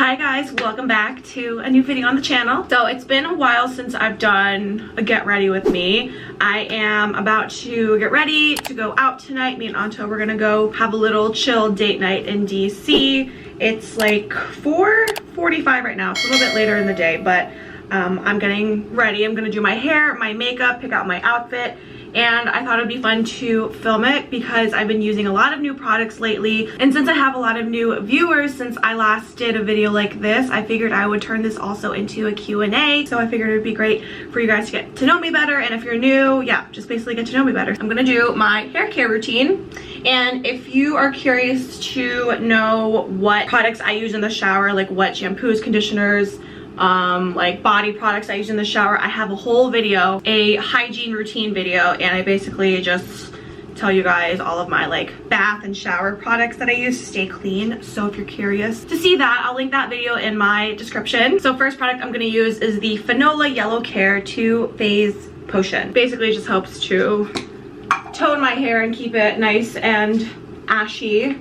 Hi guys, welcome back to a new video on the channel. So it's been a while since I've done a get ready with me. I am about to get ready to go out tonight. Me and Anto, we're gonna go have a little chill date night in DC. It's like 4:45 right now. It's a little bit later in the day, but I'm getting ready. I'm gonna do my hair, my makeup, pick out my outfit, and I thought it'd be fun to film it because I've been using a lot of new products lately, and since I have a lot of new viewers since I last did a video like this, I figured I would turn this also into a Q&A. So I figured it would be great for you guys to get to know me better, and if you're new, yeah, just basically get to know me better. I'm gonna do my hair care routine, and if you are curious to know what products I use in the shower, like what shampoos, conditioners, like body products I use in the shower, I have a whole video, a hygiene routine video, and I basically just tell you guys all of my like bath and shower products that I use to stay clean. So if you're curious to see that, I'll link that video in my description. So first product I'm going to use is the Fanola Yellow Care 2-Phase Potion. Basically it just helps to tone my hair and keep it nice and ashy.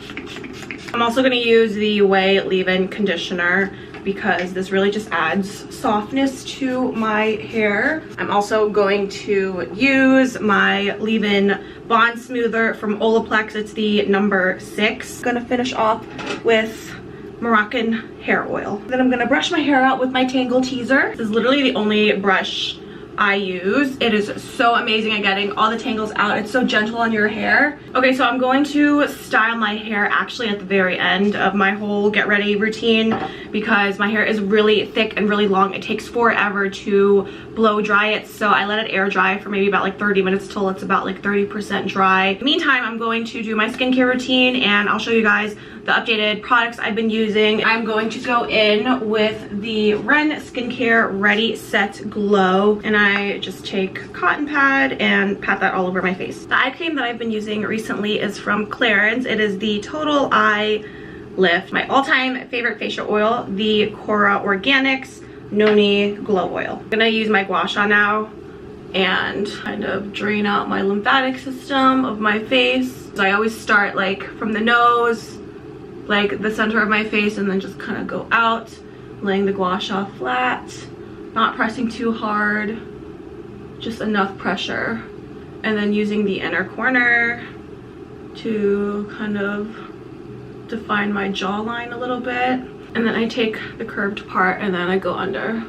I'm also going to use the Way Leave-In Conditioner because this really just adds softness to my hair. I'm also going to use my leave-in bond smoother from Olaplex. It's the number 6. I'm gonna finish off with Moroccan hair oil. Then I'm gonna brush my hair out with my Tangle Teaser. This is literally the only brush I use. It is so amazing at getting all the tangles out. It's so gentle on your hair. Okay, so I'm going to style my hair actually at the very end of my whole get ready routine because my hair is really thick and really long. It takes forever to blow dry it, so I let it air dry for maybe about like 30 minutes till it's about like 30% dry. Meantime, I'm going to do my skincare routine and I'll show you guys the updated products I've been using. I'm going to go in with the Ren Skincare Ready Set Glow, and I just take cotton pad and pat that all over my face. The eye cream that I've been using recently is from Clarins. It is the Total Eye Lift. My all-time favorite facial oil, the Cora Organics Noni Glow Oil. I'm gonna use my gua sha now and kind of drain out my lymphatic system of my face. So I always start like from the nose, like the center of my face, and then just kind of go out, laying the gua sha flat, not pressing too hard, just enough pressure, and then using the inner corner to kind of define my jawline a little bit, and then I take the curved part and then I go under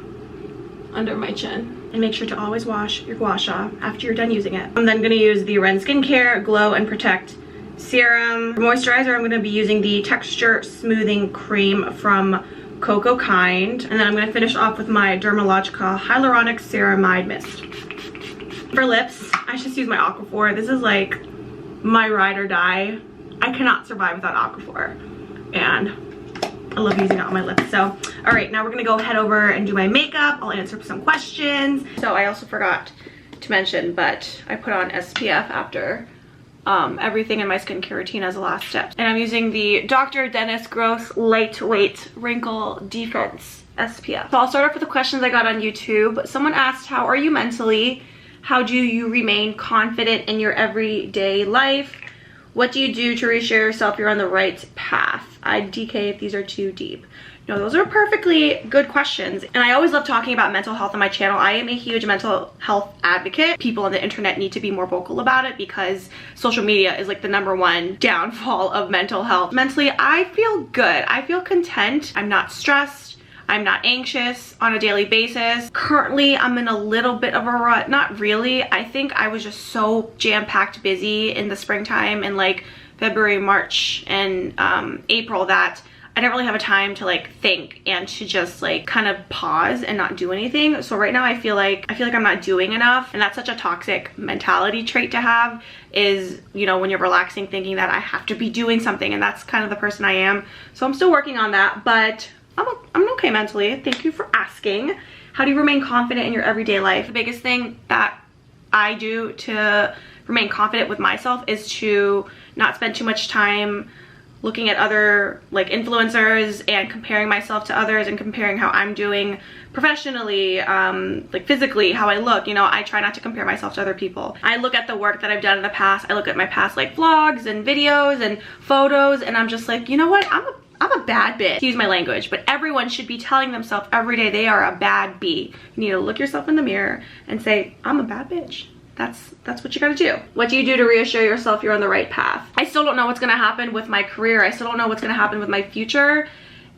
my chin. And make sure to always wash your gua sha after you're done using it. I'm then gonna use the Ren Skincare Glow and Protect Serum. For moisturizer, I'm going to be using the Texture Smoothing Cream from Coco Kind. And then I'm going to finish off with my Dermalogica Hyaluronic Ceramide Mist. For lips, I just use my Aquaphor. This is like my ride or die. I cannot survive without Aquaphor. And I love using it on my lips. So, alright, now we're going to go head over and do my makeup. I'll answer some questions. So I also forgot to mention, but I put on SPF after everything in my skincare routine as a last step, and I'm using the Dr. Dennis Gross Lightweight Wrinkle Defense SPF. So I'll start off with the questions I got on YouTube. Someone asked, how are you mentally? How do you remain confident in your everyday life? What do you do to reassure yourself you're on the right path? I'd DK if these are too deep. No, those are perfectly good questions. And I always love talking about mental health on my channel. I am a huge mental health advocate. People on the internet need to be more vocal about it because social media is like the #1 downfall of mental health. Mentally, I feel good. I feel content. I'm not stressed. I'm not anxious on a daily basis. Currently, I'm in a little bit of a rut. Not really. I think I was just so jam-packed busy in the springtime and like February, March, and April that I don't really have a time to like think and to just like kind of pause and not do anything. So right now I feel like I'm not doing enough, and that's such a toxic mentality trait to have, is, you know, when you're relaxing thinking that I have to be doing something, and that's kind of the person I am. So I'm still working on that, but I'm okay mentally. Thank you for asking. How do you remain confident in your everyday life? The biggest thing that I do to remain confident with myself is to not spend too much time looking at other like influencers and comparing myself to others and comparing how I'm doing professionally, like physically, how I look. You know, I try not to compare myself to other people. I look at the work that I've done in the past. I look at my past like vlogs and videos and photos, and I'm just like, you know what, I'm a a bad bitch. Excuse my language, but everyone should be telling themselves every day they are a bad bee. You need to look yourself in the mirror and say, I'm a bad bitch. That's what you gotta do. What do you do to reassure yourself you're on the right path? I still don't know what's gonna happen with my career. I still don't know what's gonna happen with my future.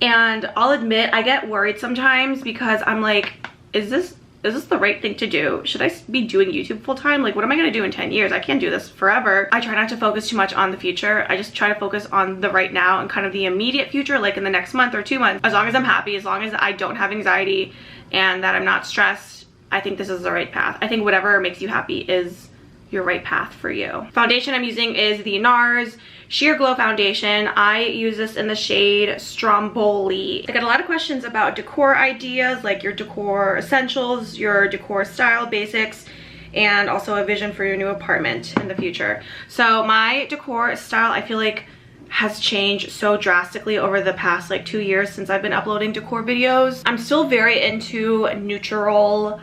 And I'll admit, I get worried sometimes because I'm like, is this the right thing to do? Should I be doing YouTube full time? Like, what am I gonna do in 10 years? I can't do this forever. I try not to focus too much on the future. I just try to focus on the right now and kind of the immediate future, like in the next month or 2 months. As long as I'm happy, as long as I don't have anxiety and that I'm not stressed, I think this is the right path. I think whatever makes you happy is your right path for you. Foundation I'm using is the NARS Sheer Glow Foundation. I use this in the shade Stromboli. I got a lot of questions about decor ideas, like your decor essentials, your decor style basics, and also a vision for your new apartment in the future. So my decor style, I feel like, has changed so drastically over the past like 2 years since I've been uploading decor videos. I'm still very into neutral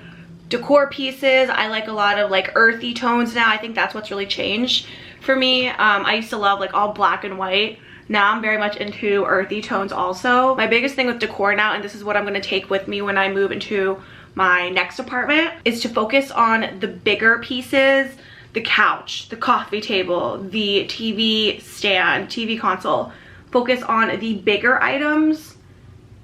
decor pieces. I like a lot of like earthy tones now. I think that's what's really changed for me. I used to love like all black and white. Now I'm very much into earthy tones also. My biggest thing with decor now, and this is what I'm gonna take with me when I move into my next apartment, is to focus on the bigger pieces, the couch, the coffee table, the TV stand, TV console. Focus on the bigger items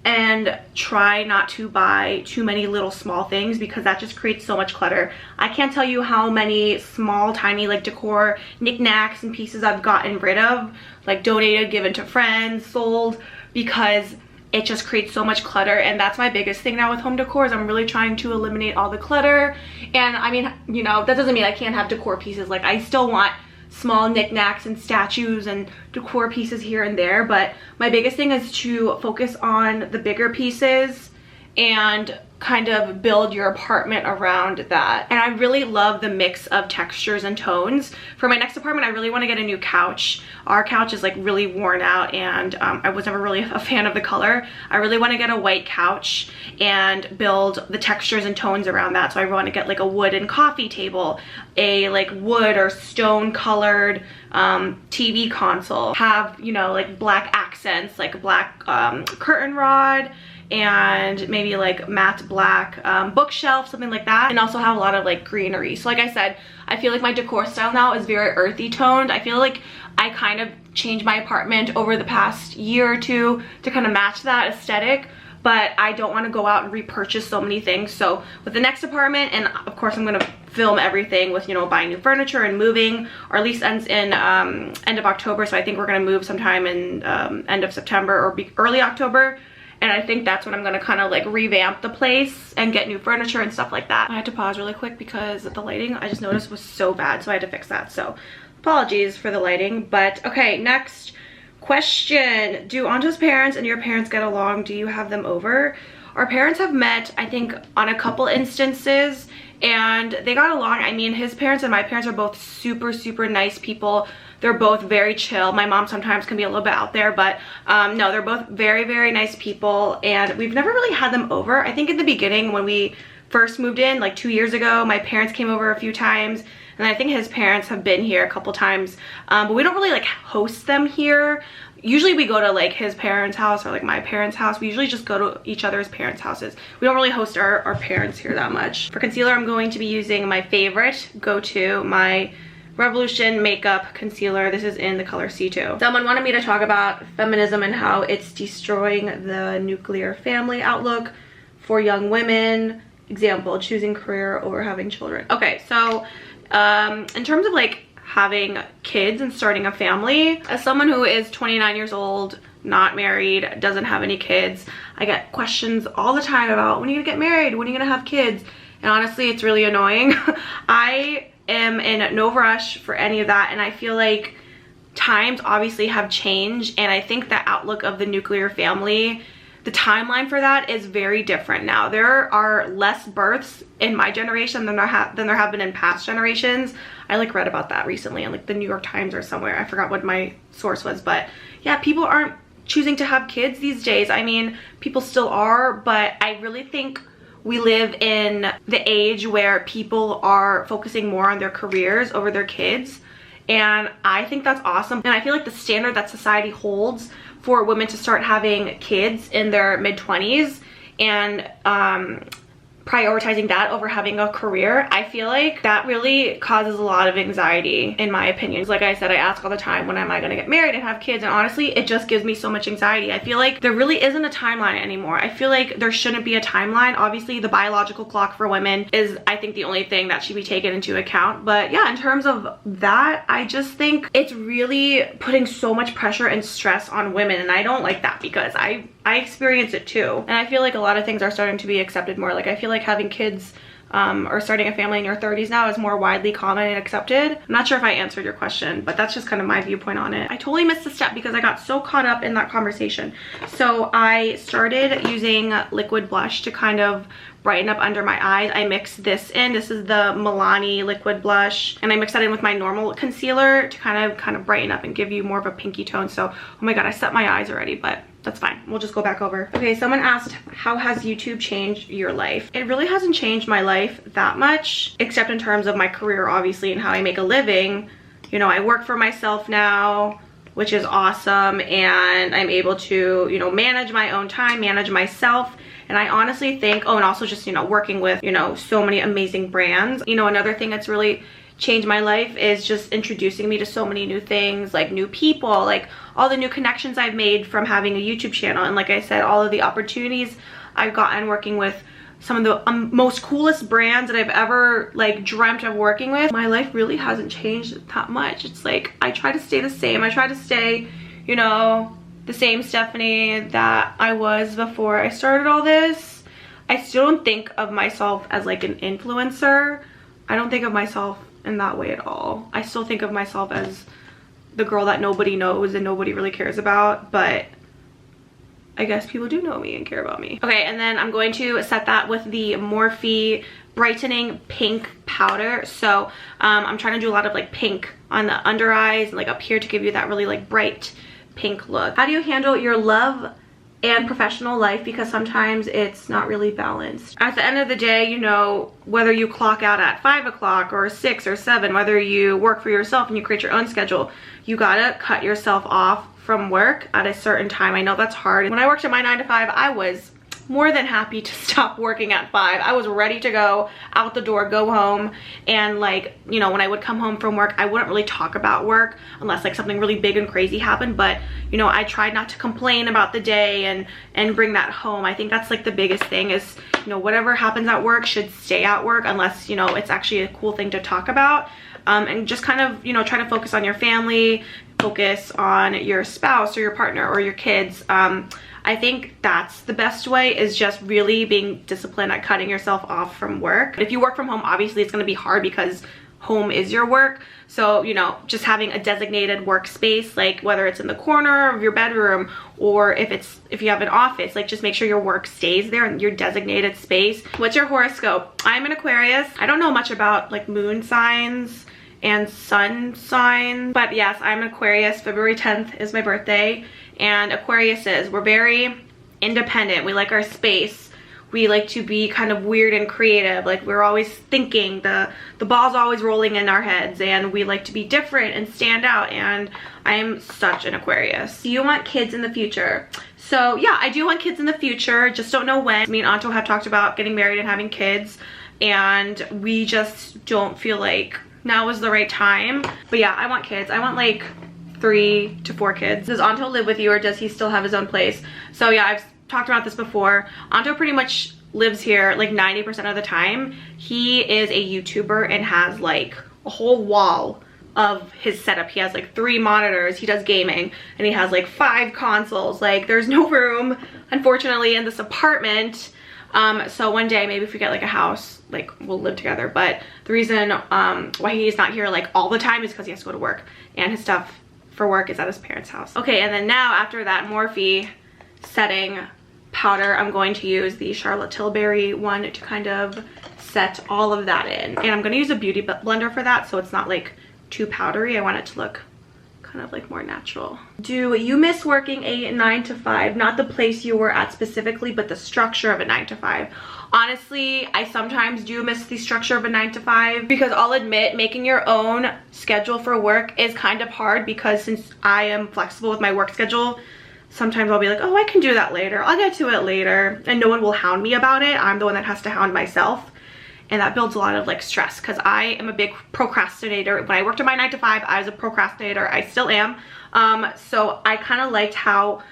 and try not to buy too many little small things, because that just creates so much clutter. I can't tell you how many small, tiny like decor knickknacks and pieces I've gotten rid of, like donated, given to friends, sold, because it just creates so much clutter. And that's my biggest thing now with home decor, is I'm really trying to eliminate all the clutter. And I mean, you know, that doesn't mean I can't have decor pieces. Like, I still want small knickknacks and statues and decor pieces here and there, but my biggest thing is to focus on the bigger pieces and kind of build your apartment around that. And I really love the mix of textures and tones. For my next apartment, I really want to get a new couch. Our couch is like really worn out, and I was never really a fan of the color. I really want to get a white couch and build the textures and tones around that. So I want to get like a wooden coffee table, a like wood or stone colored TV console, have, you know, like black accents, like a black curtain rod, and maybe like matte black bookshelf, something like that, and also have a lot of like greenery. So like I said, I feel like my decor style now is very earthy toned. I feel like I kind of changed my apartment over the past year or two to kind of match that aesthetic, but I don't want to go out and repurchase so many things. So with the next apartment, and of course I'm going to film everything with, you know, buying new furniture and moving. Our lease ends in end of October, so I think we're going to move sometime in end of September or early October. And I think that's when I'm gonna kind of like revamp the place and get new furniture and stuff like that. I had to pause really quick because the lighting, I just noticed, was so bad, so I had to fix that. So apologies for the lighting. But okay, next question. Do Anto's parents and your parents get along? Do you have them over? Our parents have met, I think, on a couple instances, and they got along. I mean, his parents and my parents are both super, super nice people. They're both very chill. My mom sometimes can be a little bit out there, but no, they're both very, very nice people, and we've never really had them over. I think in the beginning when we first moved in, like 2 years ago, my parents came over a few times, and I think his parents have been here a couple times, but we don't really like host them here. Usually we go to like his parents' house or like my parents' house. We usually just go to each other's parents' houses. We don't really host our parents here that much. For concealer, I'm going to be using my favorite go-to, my Revolution Makeup Concealer. This is in the color C2. Someone wanted me to talk about feminism and how it's destroying the nuclear family outlook for young women. Example, choosing career over having children. Okay, so in terms of like having kids and starting a family, as someone who is 29 years old, not married, doesn't have any kids, I get questions all the time about, when are you gonna get married? When are you gonna have kids? And honestly, it's really annoying. I am in no rush for any of that, and I feel like times obviously have changed, and I think the outlook of the nuclear family, the timeline for that is very different now. There are less births in my generation than there have been in past generations. I like read about that recently in like the New York Times or somewhere. I forgot what my source was, but yeah, people aren't choosing to have kids these days. I mean, people still are, but I really think we live in the age where people are focusing more on their careers over their kids, and I think that's awesome. And I feel like the standard that society holds for women to start having kids in their mid-20s and prioritizing that over having a career, I feel like that really causes a lot of anxiety in my opinion. Like I said, I ask all the time, when am I gonna get married and have kids? And honestly, it just gives me so much anxiety. I feel like there really isn't a timeline anymore. I feel like there shouldn't be a timeline. Obviously, the biological clock for women is, I think, the only thing that should be taken into account. But yeah, in terms of that, I just think it's really putting so much pressure and stress on women, and I don't like that because I experience it too. And I feel like a lot of things are starting to be accepted more. Like I feel like having kids or starting a family in your 30s now is more widely common and accepted. I'm not sure if I answered your question, but that's just kind of my viewpoint on it. I totally missed a step because I got so caught up in that conversation. So I started using liquid blush to kind of brighten up under my eyes. I mixed this in. This is the Milani liquid blush, and I mixed that in with my normal concealer to kind of brighten up and give you more of a pinky tone. So, oh my god, I set my eyes already, but that's fine. We'll just go back over. Okay, someone asked, how has YouTube changed your life? It really hasn't changed my life that much, except in terms of my career, obviously, and how I make a living. You know, I work for myself now, which is awesome, and I'm able to, you know, manage my own time, manage myself. And I honestly think, oh, and also just, you know, working with, you know, so many amazing brands. You know, another thing that's really changed my life is just introducing me to so many new things, like new people, like all the new connections I've made from having a YouTube channel. And like I said, all of the opportunities I've gotten working with some of the most coolest brands that I've ever like dreamt of working with. My life really hasn't changed that much. It's like I try to stay the same. I try to stay, you know, the same Stephanie that I was before I started all this. I still don't think of myself as like an influencer. I don't think of myself in that way at all. I still think of myself as the girl that nobody knows and nobody really cares about, but I guess people do know me and care about me. Okay, and then I'm going to set that with the Morphe Brightening Pink Powder. So I'm trying to do a lot of like pink on the under eyes and like up here to give you that really like bright pink look. How do you handle your love and professional life, because sometimes it's not really balanced? At the end of the day, you know, whether you clock out at 5 o'clock or 6 or 7, whether you work for yourself and you create your own schedule, you gotta cut yourself off from work at a certain time. I know that's hard. When I worked at my 9 to 5, I was more than happy to stop working at 5. I was ready to go out the door, go home, and like, you know, when I would come home from work, I wouldn't really talk about work unless like something really big and crazy happened. But you know, I tried not to complain about the day and bring that home. I think that's like the biggest thing is, you know, whatever happens at work should stay at work unless, you know, it's actually a cool thing to talk about. And just kind of, you know, try to focus on your family, focus on your spouse or your partner or your kids. I think that's the best way, is just really being disciplined at cutting yourself off from work. If you work from home, obviously it's going to be hard because home is your work. So, you know, just having a designated workspace, like whether it's in the corner of your bedroom or if you have an office, like just make sure your work stays there in your designated space. What's your horoscope? I'm an Aquarius. I don't know much about like moon signs and sun signs, but yes, I'm an Aquarius. February 10th is my birthday. And Aquariuses, we're very independent. We like our space. We like to be kind of weird and creative. Like we're always thinking, the ball's always rolling in our heads, and we like to be different and stand out. And I'm such an Aquarius. Do you want kids in the future? So yeah, I do want kids in the future. Just don't know when. Me and Anto have talked about getting married and having kids, and we just don't feel like now is the right time. But yeah, I want kids. I want like 3 to 4 kids. Does Anto live with you, or does he still have his own place? So yeah, I've talked about this before. Anto pretty much lives here like 90% of the time. He is a YouTuber and has like a whole wall of his setup. He has like 3 monitors, he does gaming, and he has like 5 consoles. Like there's no room, unfortunately, in this apartment. So one day, maybe if we get like a house, like we'll live together. But the reason why he's not here like all the time is because he has to go to work, and his stuff for work is at his parents' house. Okay, and then now after that Morphe setting powder, I'm going to use the Charlotte Tilbury one to kind of set all of that in. And I'm going to use a beauty blender for that, so it's not like too powdery. I want it to look kind of like more natural. Do you miss working a 9 to 5? Not the place you were at specifically, but the structure of a 9 to 5. Honestly, I sometimes do miss the structure of a 9 to 5, because I'll admit making your own schedule for work is kind of hard, because since I am flexible with my work schedule, sometimes I'll be like, oh, I can do that later. I'll get to it later. And no one will hound me about it. I'm the one that has to hound myself. And that builds a lot of like stress because I am a big procrastinator. When I worked at my 9 to 5, I was a procrastinator. I still am. So I kind of liked how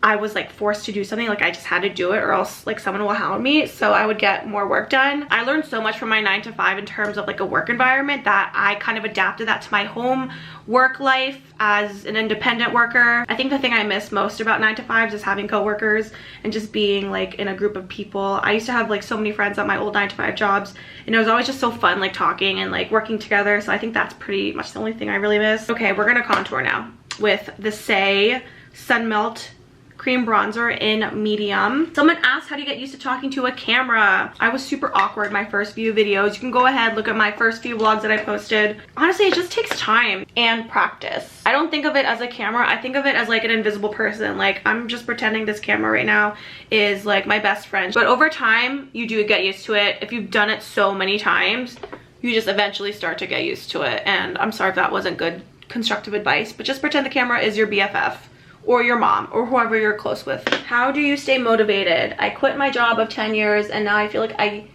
I was like forced to do something, like I just had to do it or else like someone will hound me, so I would get more work done. I learned so much from my 9 to 5 in terms of like a work environment that I kind of adapted that to my home work life as an independent worker. I think the thing I miss most about 9 to 5s is having coworkers and just being like in a group of people. I used to have like so many friends at my old 9 to 5 jobs, and it was always just so fun like talking and like working together, so I think that's pretty much the only thing I really miss. Okay, we're gonna contour now with the Say Sun Melt cream bronzer in medium. Someone asked, how do you get used to talking to a camera? I was super awkward my first few videos. You can go ahead, look at my first few vlogs that I posted. Honestly, it just takes time and practice. I don't think of it as a camera. I think of it as like an invisible person. Like, I'm just pretending this camera right now is like my best friend. But over time, you do get used to it. If you've done it so many times, you just eventually start to get used to it. And I'm sorry if that wasn't good constructive advice, but just pretend the camera is your BFF. Or your mom, or whoever you're close with. How do you stay motivated? I quit my job of 10 years and now I feel like I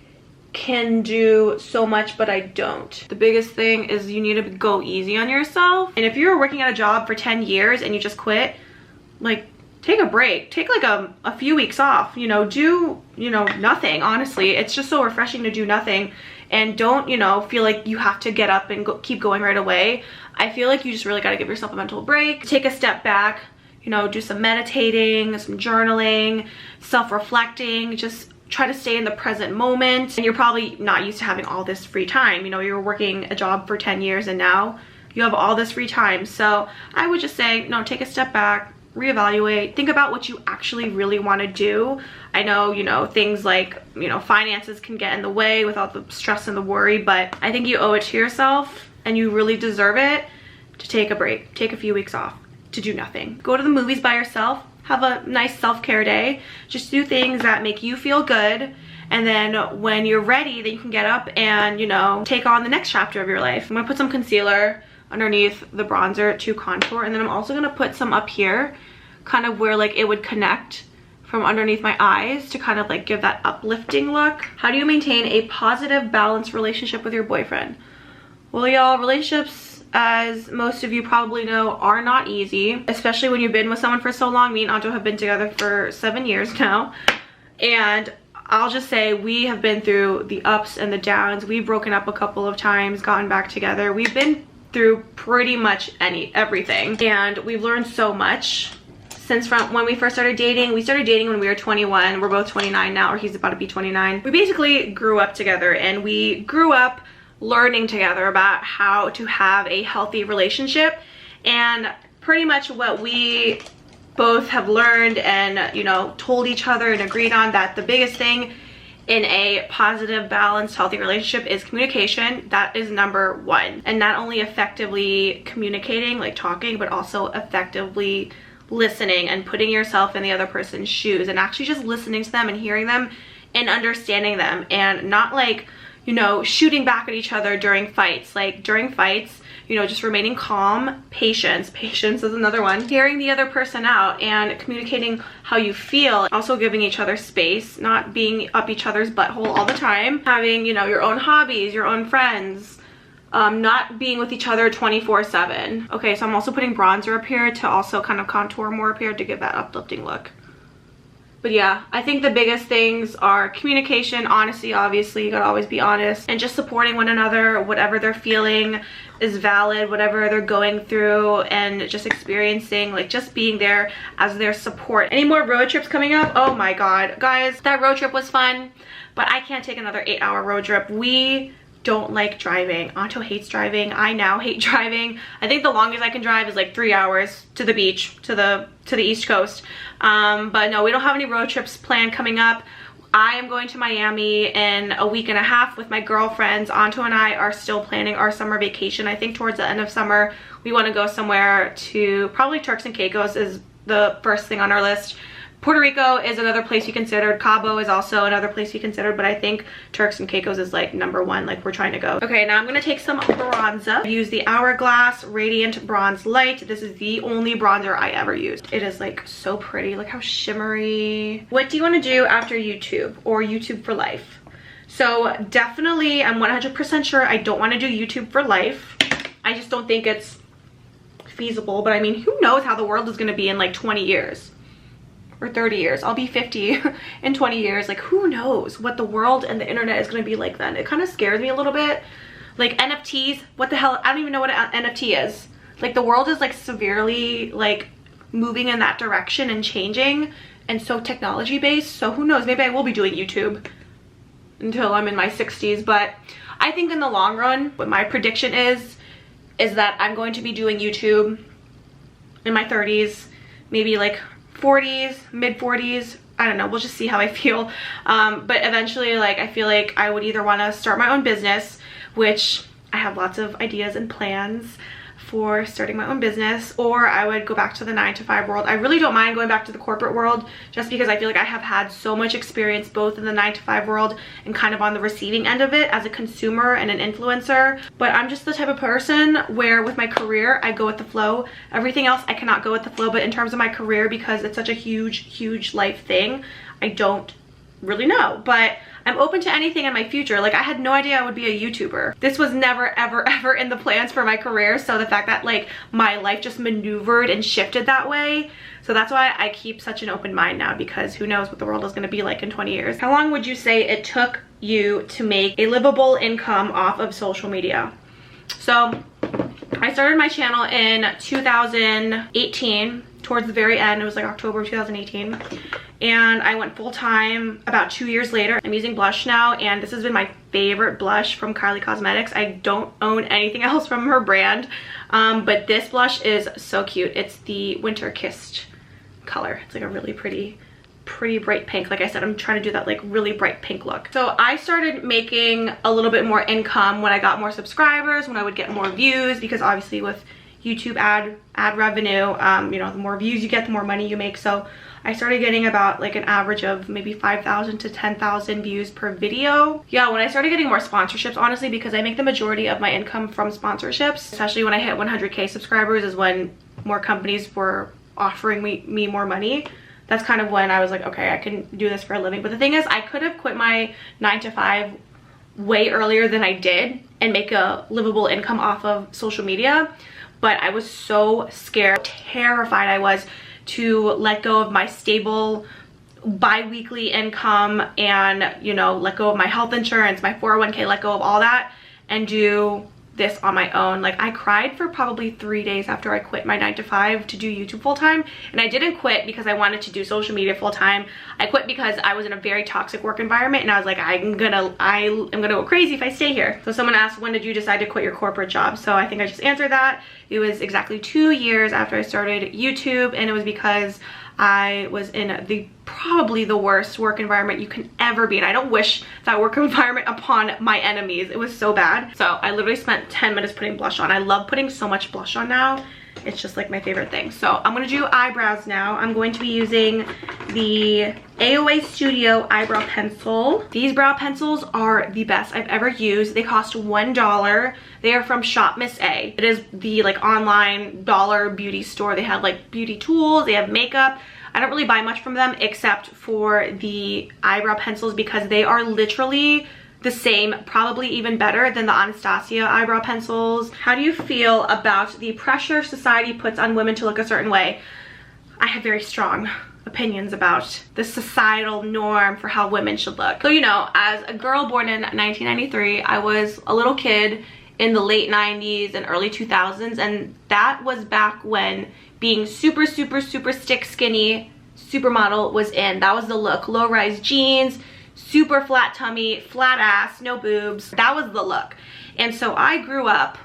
can do so much, but I don't. The biggest thing is you need to go easy on yourself. And if you're working at a job for 10 years and you just quit, like, take a break. Take like a few weeks off, you know, do, you know, nothing, honestly. It's just so refreshing to do nothing. And don't, you know, feel like you have to get up and keep going right away. I feel like you just really got to give yourself a mental break. Take a step back. You know, do some meditating, some journaling, self-reflecting, just try to stay in the present moment. And you're probably not used to having all this free time. You know, you were working a job for 10 years and now you have all this free time. So I would just say, no, take a step back, reevaluate, think about what you actually really want to do. I know, you know, things like, you know, finances can get in the way with all the stress and the worry, but I think you owe it to yourself and you really deserve it to take a break, take a few weeks off. To do nothing. Go to the movies by yourself, have a nice self-care day, just do things that make you feel good, and then when you're ready, then you can get up and, you know, take on the next chapter of your life. I'm gonna put some concealer underneath the bronzer to contour, and then I'm also gonna put some up here, kind of where like it would connect from underneath my eyes to kind of like give that uplifting look. How do you maintain a positive, balanced relationship with your boyfriend? Well, y'all, relationships, as most of you probably know, are not easy, especially when you've been with someone for so long. Me and Anto have been together for 7 years now, and I'll just say we have been through the ups and the downs. We've broken up a couple of times, gotten back together. We've been through pretty much everything, and we've learned so much since from when we first started dating. We started dating when we were 21. We're both 29 now, or he's about to be 29. We basically grew up together, and we grew up learning together about how to have a healthy relationship. And pretty much what we both have learned and, you know, told each other and agreed on, that the biggest thing in a positive, balanced, healthy relationship is communication. That is number one. And not only effectively communicating, like talking, but also effectively listening and putting yourself in the other person's shoes and actually just listening to them and hearing them and understanding them, and not like, you know, shooting back at each other during fights. Like during fights, you know, just remaining calm. Patience is another one. Hearing the other person out and communicating how you feel. Also giving each other space, not being up each other's butthole all the time. Having, you know, your own hobbies, your own friends. Not being with each other 24/7. Okay, so I'm also putting bronzer up here to also kind of contour more up here to give that uplifting look. But yeah, I think the biggest things are communication, honesty, obviously, you gotta always be honest, and just supporting one another. Whatever they're feeling is valid, whatever they're going through, and just experiencing, like just being there as their support. Any more road trips coming up? Oh my god, guys, that road trip was fun, but I can't take another 8-hour road trip. We don't like driving. Anto hates driving. I now hate driving. I think the longest I can drive is like 3 hours to the beach, to the East Coast. But no, we don't have any road trips planned coming up. I am going to Miami in a week and a half with my girlfriends. Anto and I are still planning our summer vacation. I think towards the end of summer, we want to go somewhere to, probably Turks and Caicos is the first thing on our list. Puerto Rico is another place you considered. Cabo is also another place you considered, but I think Turks and Caicos is like #1, like we're trying to go. Okay, now I'm gonna take some bronzer. I use the Hourglass Radiant Bronze Light. This is the only bronzer I ever used. It is like so pretty. Look how shimmery. What do you want to do after YouTube or YouTube for life? So definitely, I'm 100% sure I don't want to do YouTube for life. I just don't think it's feasible, but I mean, who knows how the world is going to be in like 20 years or 30 years. I'll be 50 in 20 years. Like, who knows what the world and the internet is going to be like then. It kind of scares me a little bit. Like NFTs, what the hell? I don't even know what an NFT is. Like, the world is like severely like moving in that direction and changing, and so technology based. So who knows, maybe I will be doing YouTube until I'm in my 60s. But I think in the long run, what my prediction is that I'm going to be doing YouTube in my 30s, maybe like 40s, mid 40s. I don't know, we'll just see how I feel. But eventually, like, I feel like I would either want to start my own business, which I have lots of ideas and plans for starting my own business, or I would go back to the 9-to-5 world. I really don't mind going back to the corporate world, just because I feel like I have had so much experience both in the 9-to-5 world and kind of on the receiving end of it as a consumer and an influencer. But I'm just the type of person where with my career, I go with the flow. Everything else, I cannot go with the flow. But in terms of my career, because it's such a huge life thing, I don't really know. But I'm open to anything in my future. Like, I had no idea I would be a YouTuber. This was never ever in the plans for my career. So the fact that like my life just maneuvered and shifted that way, so that's why I keep such an open mind now, because who knows what the world is going to be like in 20 years. How long would you say it took you to make a livable income off of social media? So I started my channel in 2018, towards the very end. It was like October of 2018. And I went full-time about 2 years later. I'm using blush now, and this has been my favorite blush from Kylie Cosmetics. I don't own anything else from her brand, but this blush is so cute. It's the Winter Kissed color. It's like a really pretty bright pink. Like I said, I'm trying to do that like really bright pink look. So I started making a little bit more income when I got more subscribers, when I would get more views, because obviously with YouTube ad revenue, you know, the more views you get, the more money you make. So I started getting about like an average of maybe 5,000 to 10,000 views per video. Yeah, when I started getting more sponsorships, honestly, because I make the majority of my income from sponsorships, especially when I hit 100K subscribers is when more companies were offering me more money. That's kind of when I was like, okay, I can do this for a living. But the thing is, I could have quit my 9-to-5 way earlier than I did and make a livable income off of social media. But I was so scared, terrified I was to let go of my stable bi-weekly income and, you know, let go of my health insurance, my 401k, let go of all that and do this on my own. Like, I cried for probably 3 days after I quit my 9-to-5 to do YouTube full-time. And I didn't quit because I wanted to do social media full-time. I quit because I was in a very toxic work environment, and I was like, I'm gonna go crazy if I stay here. So someone asked, when did you decide to quit your corporate job? So I think I just answered that. It was exactly 2 years after I started YouTube, and it was because I was in probably the worst work environment you can ever be in. I don't wish that work environment upon my enemies. It was so bad. So I literally spent 10 minutes putting blush on. I love putting so much blush on now. It's just like my favorite thing. So I'm gonna do eyebrows now. I'm going to be using the AOA Studio eyebrow pencil. These brow pencils are the best I've ever used. They cost $1. They are from Shop Miss A. It is the like online dollar beauty store. They have like beauty tools, they have makeup. I don't really buy much from them except for the eyebrow pencils, because they are literally the same, probably even better than the Anastasia eyebrow pencils. How do you feel about the pressure society puts on women to look a certain way? I have very strong opinions about the societal norm for how women should look. So, you know, as a girl born in 1993, I was a little kid in the late 90s and early 2000s, and that was back when being super stick skinny supermodel was in. That was the look. Low-rise jeans, super flat tummy, flat ass, no boobs. That was the look. And so I grew up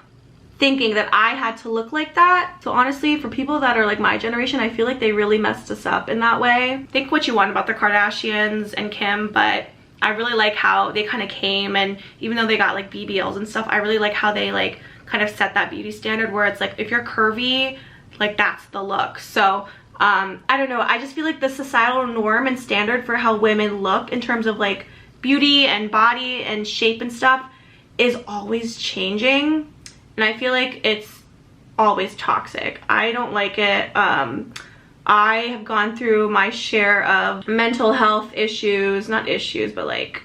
thinking that I had to look like that. So honestly, for people that are like my generation, I feel like they really messed us up in that way. Think what you want about the Kardashians and Kim, but I really like how they kind of came, and even though they got like BBLs and stuff, I really like how they like kind of set that beauty standard where it's like, if you're curvy, like that's the look. So I don't know, I just feel like the societal norm and standard for how women look in terms of like beauty and body and shape and stuff is always changing, and I feel like it's always toxic. I don't like it. I have gone through my share of mental health issues, not issues, but like,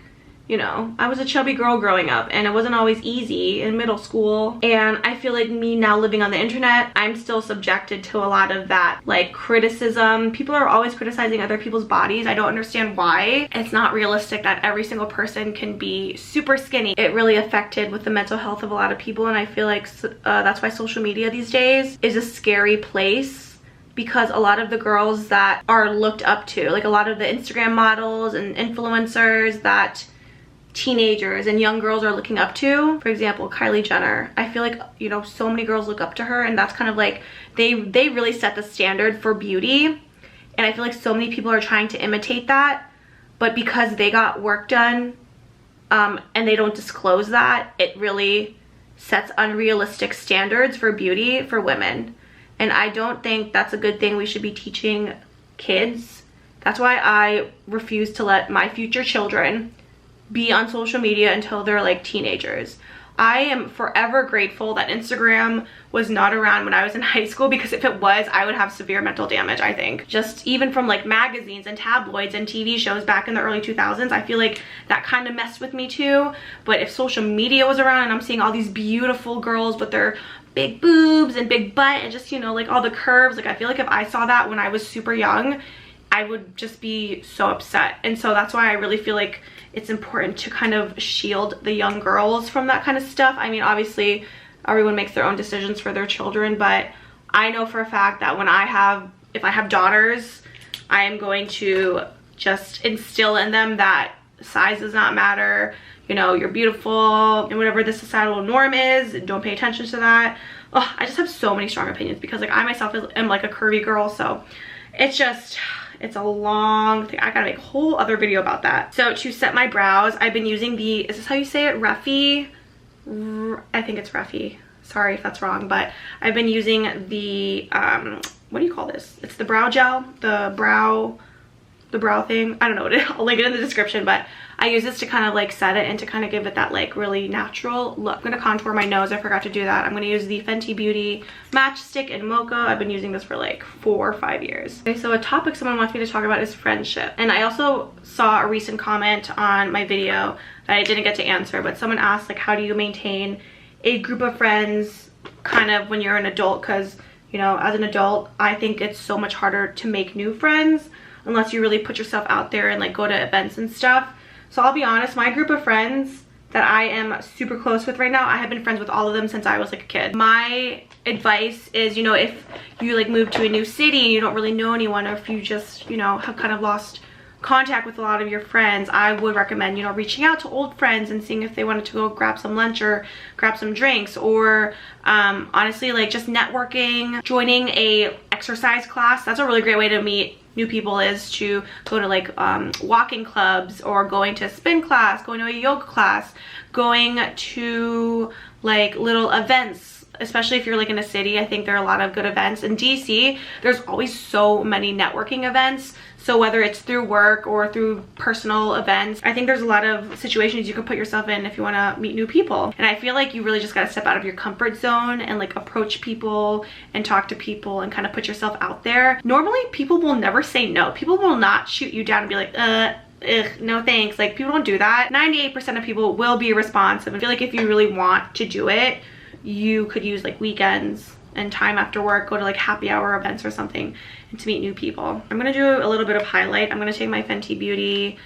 you know, I was a chubby girl growing up and it wasn't always easy in middle school. And I feel like me now living on the internet, I'm still subjected to a lot of that like criticism. People are always criticizing other people's bodies. I don't understand why. It's not realistic that every single person can be super skinny. It really affected with the mental health of a lot of people, and I feel like that's why social media these days is a scary place, because a lot of the girls that are looked up to, like a lot of the Instagram models and influencers that teenagers and young girls are looking up to, for example Kylie Jenner, I feel like, you know, so many girls look up to her, and that's kind of like they really set the standard for beauty, and I feel like so many people are trying to imitate that, but because they got work done and they don't disclose that, it really sets unrealistic standards for beauty for women, and I don't think that's a good thing. We should be teaching kids. That's why I refuse to let my future children be on social media until they're like teenagers. I am forever grateful that Instagram was not around when I was in high school, because if it was, I would have severe mental damage, I think. Just even from like magazines and tabloids and TV shows back in the early 2000s, I feel like that kind of messed with me too. But if social media was around and I'm seeing all these beautiful girls with their big boobs and big butt and just, you know, like all the curves, like I feel like if I saw that when I was super young, I would just be so upset. And so that's why I really feel like it's important to kind of shield the young girls from that kind of stuff. I mean, obviously everyone makes their own decisions for their children, but I know for a fact that when if I have daughters, I am going to just instill in them that size does not matter. You know, you're beautiful, and whatever the societal norm is, don't pay attention to that. Oh, I just have so many strong opinions, because like I myself am like a curvy girl, so it's a long thing. I gotta make a whole other video about that. So to set my brows, I've been using the, is this how you say it? Refi? I think it's Refi. Sorry if that's wrong, but I've been using the, what do you call this? It's the brow gel, the brow thing. I don't know what it is. I'll link it in the description, but I use this to kind of like set it and to kind of give it that like really natural look. I'm gonna contour my nose. I forgot to do that. I'm gonna use the Fenty Beauty Matchstick in Mocha. I've been using this for like 4 or 5 years. Okay, so a topic someone wants me to talk about is friendship. And I also saw a recent comment on my video that I didn't get to answer, but someone asked like, how do you maintain a group of friends kind of when you're an adult? Because, you know, as an adult, I think it's so much harder to make new friends unless you really put yourself out there and like go to events and stuff. So I'll be honest, my group of friends that I am super close with right now, I have been friends with all of them since I was like a kid. My advice is, you know, if you like move to a new city and you don't really know anyone, or if you just, you know, have kind of lost contact with a lot of your friends, I would recommend, you know, reaching out to old friends and seeing if they wanted to go grab some lunch or grab some drinks, or honestly like just networking, joining a exercise class. That's a really great way to meet new people, is to go to like walking clubs, or going to a spin class, going to a yoga class, going to like little events, especially if you're like in a city. I think there are a lot of good events in DC. There's always so many networking events. So whether it's through work or through personal events, I think there's a lot of situations you can put yourself in if you want to meet new people. And I feel like you really just got to step out of your comfort zone and like approach people and talk to people and kind of put yourself out there. Normally people will never say no. People will not shoot you down and be like, no thanks. Like, people don't do that. 98% of people will be responsive. I feel like if you really want to do it, you could use like weekends and time after work, go to like happy hour events or something, and to meet new people. I'm gonna do a little bit of highlight. I'm gonna take my Fenty Beauty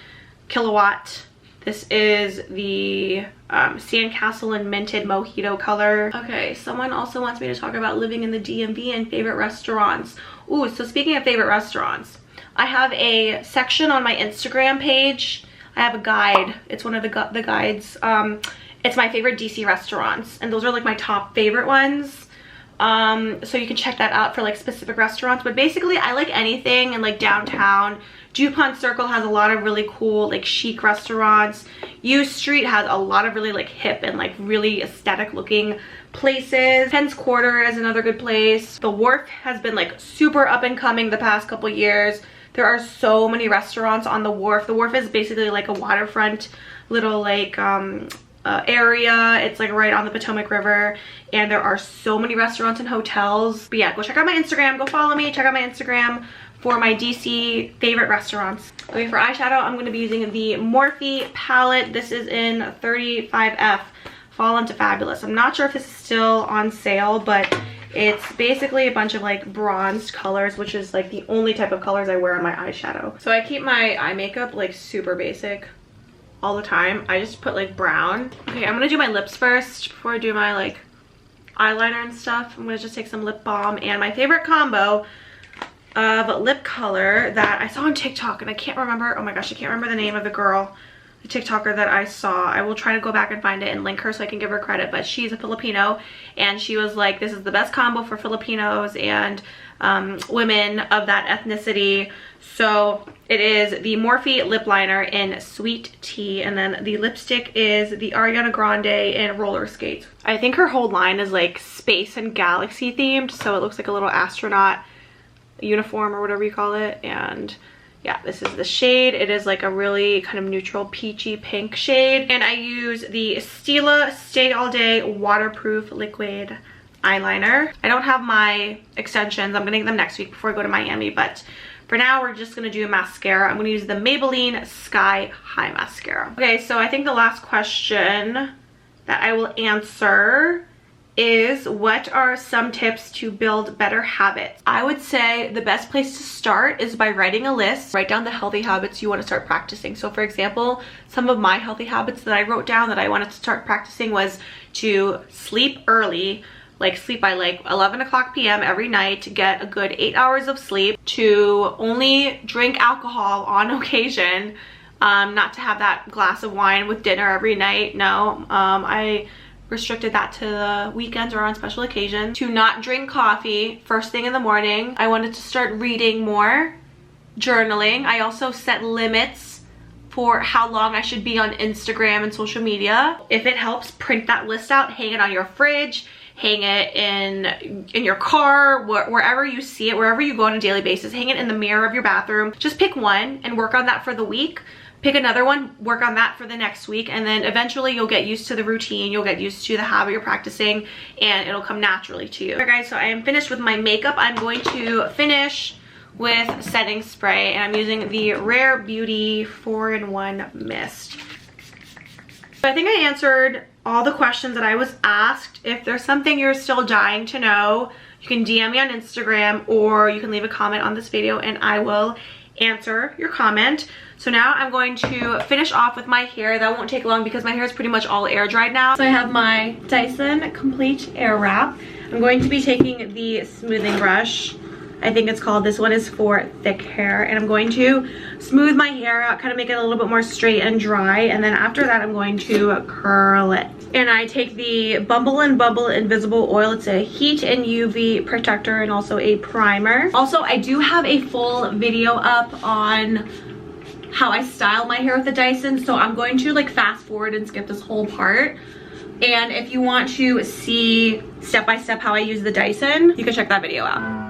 Kilowatt. This is the Sandcastle and Minted Mojito color. Okay, someone also wants me to talk about living in the DMV and favorite restaurants. Ooh, so speaking of favorite restaurants, I have a section on my Instagram page. I have a guide. It's one of the guides. It's my favorite DC restaurants, and those are like my top favorite ones. So you can check that out for like specific restaurants, but basically I like anything in like downtown. DuPont Circle has a lot of really cool like chic restaurants. U Street has a lot of really like hip and like really aesthetic looking places. Penn's Quarter is another good place. The Wharf has been like super up and coming the past couple years. There are so many restaurants on the Wharf. The Wharf is basically like a waterfront little like area. It's like right on the Potomac River, and there are so many restaurants and hotels. But yeah, go check out my Instagram, go follow me, check out my Instagram for my DC favorite restaurants. Okay, for eyeshadow, I'm going to be using the Morphe palette. This is in 35F, Fall into Fabulous. I'm not sure if this is still on sale, but it's basically a bunch of like bronzed colors, which is like the only type of colors I wear on my eyeshadow. So I keep my eye makeup like super basic all the time. I just put like brown. Okay, I'm gonna do my lips first before I do my like eyeliner and stuff. I'm gonna just take some lip balm, and my favorite combo of lip color that I saw on TikTok, and I can't remember, oh my gosh, I can't remember the name of the girl, the TikToker that I saw. I will try to go back and find it and link her so I can give her credit, but she's a Filipino, and she was like, this is the best combo for Filipinos and women of that ethnicity. So it is the Morphe lip liner in Sweet Tea, and then the lipstick is the Ariana Grande in Roller Skates. I think her whole line is like space and galaxy themed, so it looks like a little astronaut uniform or whatever you call it. And yeah, this is the shade. It is like a really kind of neutral peachy pink shade, and I use the Stila Stay All Day waterproof liquid eyeliner. I don't have my extensions. I'm gonna get them next week before I go to Miami, but for now we're just gonna do mascara. I'm gonna use the Maybelline Sky High mascara. Okay, so I think the last question that I will answer is, what are some tips to build better habits? I would say the best place to start is by writing a list. Write down the healthy habits you want to start practicing. So for example, some of my healthy habits that I wrote down that I wanted to start practicing was to sleep early, like sleep by like 11 o'clock p.m. every night to get a good 8 hours of sleep, to only drink alcohol on occasion, not to have that glass of wine with dinner every night. No, I restricted that to the weekends or on special occasions. To not drink coffee first thing in the morning. I wanted to start reading more, journaling. I also set limits for how long I should be on Instagram and social media. If it helps, print that list out, hang it on your fridge, hang it in your car, wherever you see it, wherever you go on a daily basis. Hang it in the mirror of your bathroom. Just pick one and work on that for the week. Pick another one, work on that for the next week, and then eventually you'll get used to the routine, you'll get used to the habit you're practicing, and it'll come naturally to you. Alright guys, so I am finished with my makeup. I'm going to finish with setting spray, and I'm using the Rare Beauty 4-in-1 Mist. So I think I answered all the questions that I was asked. If there's something you're still dying to know, you can DM me on Instagram, or you can leave a comment on this video and I will answer your comment. So now I'm going to finish off with my hair. That won't take long because my hair is pretty much all air dried now. So I have my Dyson Complete Air Wrap. I'm going to be taking the smoothing brush. I think it's called, this one is for thick hair, and I'm going to smooth my hair out, kind of make it a little bit more straight and dry, and then after that I'm going to curl it. And I take the Bumble and Bubble Invisible Oil. It's a heat and UV protector and also a primer. Also, I do have a full video up on how I style my hair with the Dyson, so I'm going to like fast forward and skip this whole part. And if you want to see step by step how I use the Dyson, you can check that video out.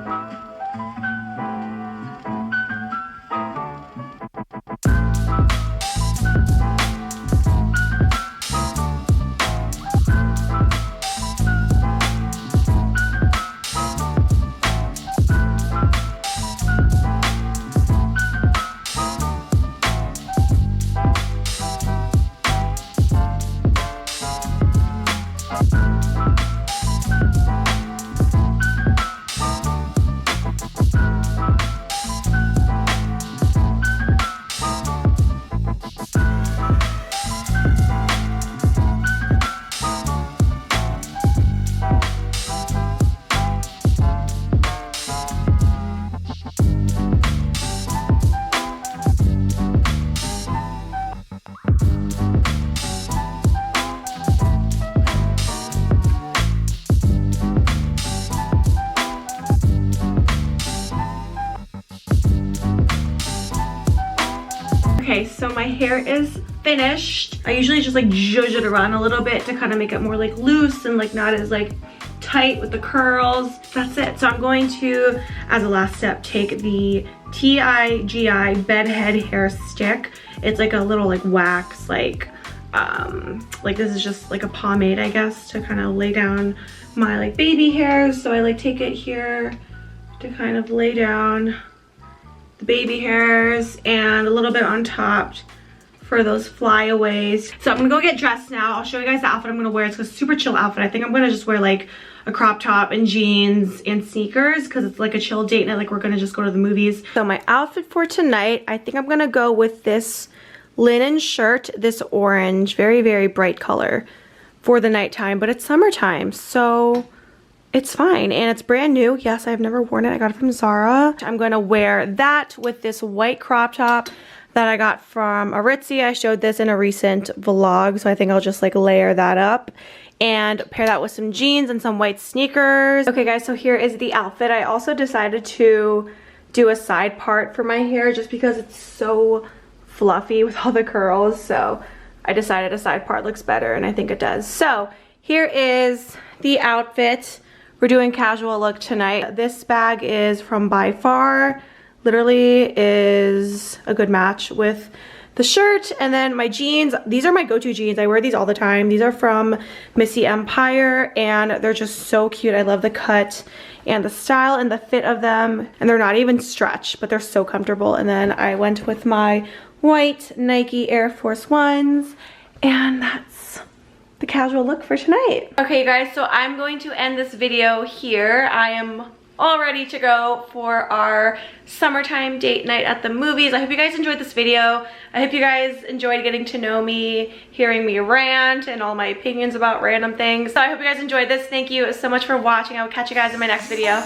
Okay, so my hair is finished. I usually just like zhuzh it around a little bit to kind of make it more like loose and like not as like tight with the curls. That's it. So I'm going to, as a last step, take the TIGI bedhead hair stick. It's like a little like wax, like this is just like a pomade, I guess, to kind of lay down my like baby hairs. So I like take it here to kind of lay down the baby hairs and a little bit on top for those flyaways. So I'm gonna go get dressed now. I'll show you guys the outfit I'm gonna wear. It's a super chill outfit. I think I'm gonna just wear like a crop top and jeans and sneakers because it's like a chill date night, like we're gonna just go to the movies. So my outfit for tonight, I think I'm gonna go with this linen shirt, this orange, very, very bright color for the nighttime, but it's summertime, so it's fine, and it's brand new. Yes, I've never worn it. I got it from Zara. I'm gonna wear that with this white crop top that I got from Aritzia. I showed this in a recent vlog, so I think I'll just like layer that up and pair that with some jeans and some white sneakers. Okay guys, so here is the outfit. I also decided to do a side part for my hair just because it's so fluffy with all the curls, so I decided a side part looks better, and I think it does. So here is the outfit. We're doing casual look tonight. This bag is from By Far. Literally is a good match with the shirt. And then my jeans, these are my go-to jeans. I wear these all the time. These are from Missy Empire, and they're just so cute. I love the cut and the style and the fit of them, and they're not even stretch, but they're so comfortable. And then I went with my white Nike Air Force Ones, and that's the casual look for tonight. Okay you guys, so I'm going to end this video here. I am all ready to go for our summertime date night at the movies. I hope you guys enjoyed this video. I hope you guys enjoyed getting to know me, hearing me rant and all my opinions about random things. So I hope you guys enjoyed this. Thank you so much for watching. I will catch you guys in my next video.